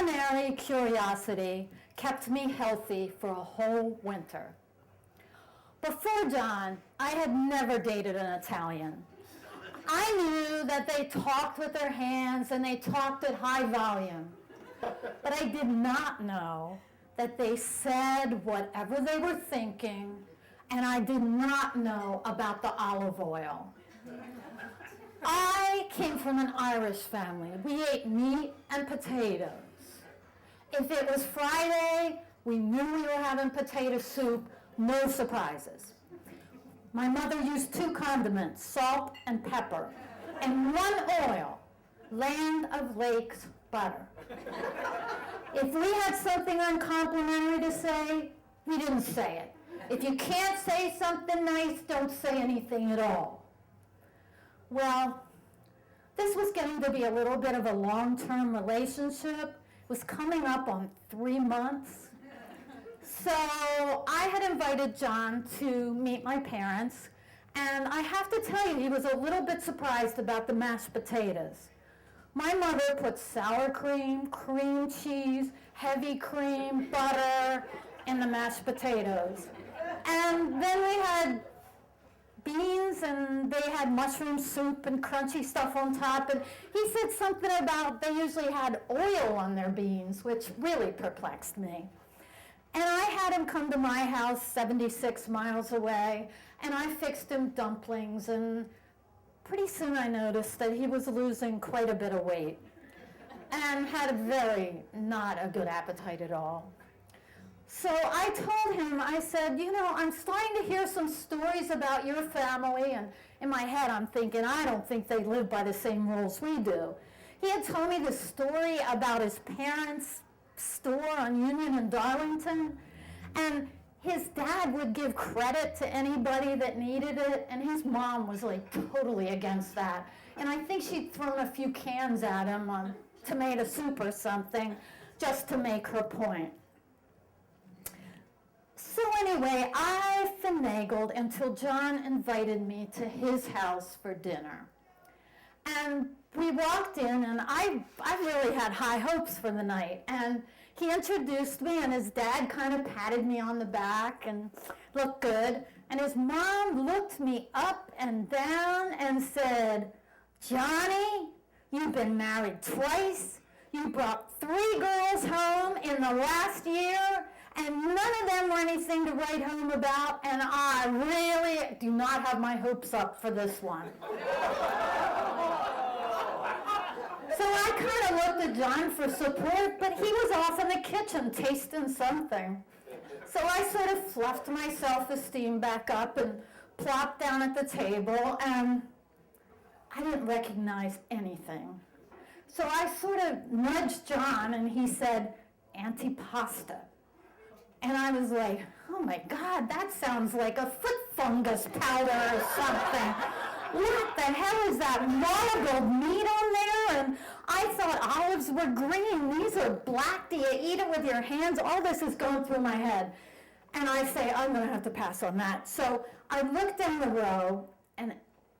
culinary curiosity kept me healthy for a whole winter. Before John, I had never dated an Italian. I knew that they talked with their hands and they talked at high volume. But I did not know that they said whatever they were thinking, and I did not know about the olive oil. I came from an Irish family. We ate meat and potatoes. If it was Friday, we knew we were having potato soup, no surprises. My mother used 2 condiments, salt and pepper, and 1 oil, Land of Lakes butter. If we had something uncomplimentary to say, we didn't say it. If you can't say something nice, don't say anything at all. Well, this was getting to be a little bit of a long-term relationship. It was coming up on 3 months. So I had invited John to meet my parents, and I have to tell you, he was a little bit surprised about the mashed potatoes. My mother put sour cream, cream cheese, heavy cream, butter in the mashed potatoes. And then we had beans, and they had mushroom soup and crunchy stuff on top. And he said something about they usually had oil on their beans, which really perplexed me. And I had him come to my house 76 miles away, and I fixed him dumplings, and pretty soon I noticed that he was losing quite a bit of weight and had not a good appetite at all. So I told him, I said, you know, I'm starting to hear some stories about your family, and in my head I'm thinking, I don't think they live by the same rules we do. He had told me this story about his parents' store on Union and Darlington, and his dad would give credit to anybody that needed it, and his mom was like totally against that. And I think she'd thrown a few cans at him on tomato soup or something just to make her point. So anyway, I finagled until John invited me to his house for dinner. And we walked in, and I really had high hopes for the night. And he introduced me, and his dad kind of patted me on the back and looked good. And his mom looked me up and down and said, Johnny, you've been married twice. You brought 3 girls home in the last year, and none of them were anything to write home about, and I really do not have my hopes up for this one. So I kind of looked at John for support, but he was off in the kitchen tasting something. So I sort of fluffed my self-esteem back up and plopped down at the table, and I didn't recognize anything. So I sort of nudged John, and he said, antipasta. And I was like, oh my God, that sounds like a foot fungus powder or something. What the hell is that marbled meat on there? And I thought olives were green. These are black. Do you eat it with your hands? All this is going through my head. And I say, I'm going to have to pass on that. So I look down the row, and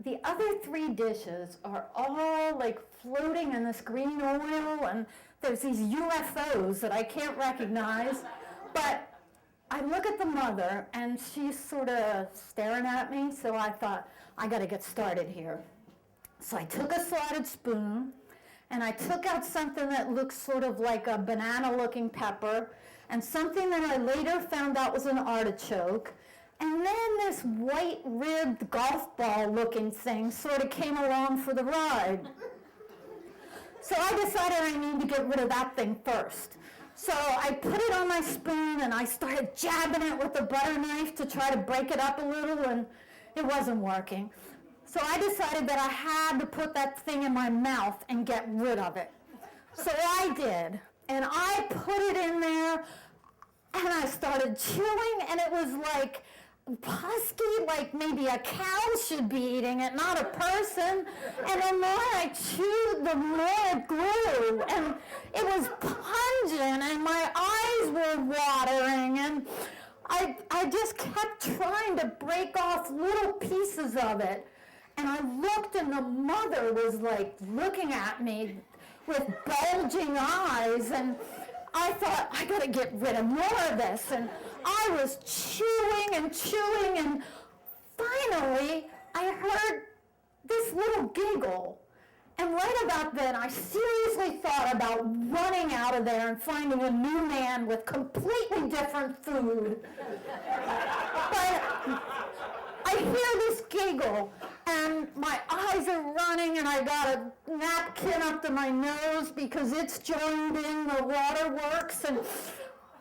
the other 3 dishes are all like floating in this green oil, and there's these UFOs that I can't recognize. But I look at the mother, and she's sort of staring at me, so I thought, I got to get started here. So I took a slotted spoon, and I took out something that looks sort of like a banana-looking pepper, and something that I later found out was an artichoke, and then this white-ribbed golf ball-looking thing sort of came along for the ride. So I decided I need to get rid of that thing first. So I put it on my spoon, and I started jabbing it with the butter knife to try to break it up a little, and it wasn't working. So I decided that I had to put that thing in my mouth and get rid of it. So I did, and I put it in there, and I started chewing, and it was like husky, like maybe a cow should be eating it, not a person. And the more I chewed, the more it grew, and it was pungent, and my eyes were watering, and I just kept trying to break off little pieces of it. And I looked, and the mother was like looking at me with bulging eyes, and I thought, I gotta get rid of more of this, and I was chewing, and finally I heard this little giggle. And right about then, I seriously thought about running out of there and finding a new man with completely different food. But I hear this giggle, and my eyes are running, and I got a napkin up to my nose because it's joined in the waterworks, and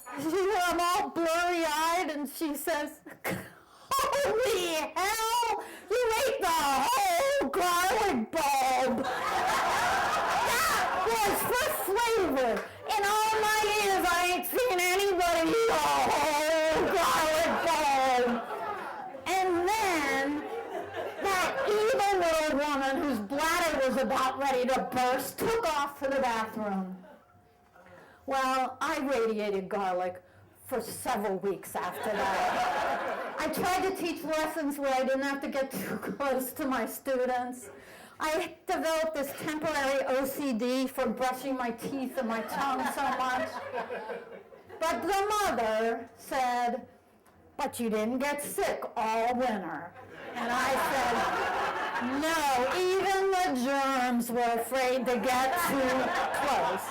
I'm all blurry-eyed, and she says, "Holy hell, you ate the whole garlic bulb." That was for flavor. In all my years, I ain't seen anybody eat a whole garlic bulb. And then, that evil little woman whose bladder was about ready to burst took off for the bathroom. Well, I radiated garlic for several weeks after that. I tried to teach lessons where I didn't have to get too close to my students. I developed this temporary OCD for brushing my teeth and my tongue so much. But the mother said, "But you didn't get sick all winter." And I said, "No, even the germs were afraid to get too close."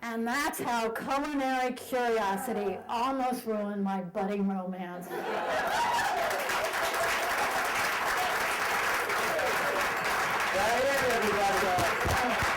And that's how culinary curiosity almost ruined my budding romance. Diane, everybody.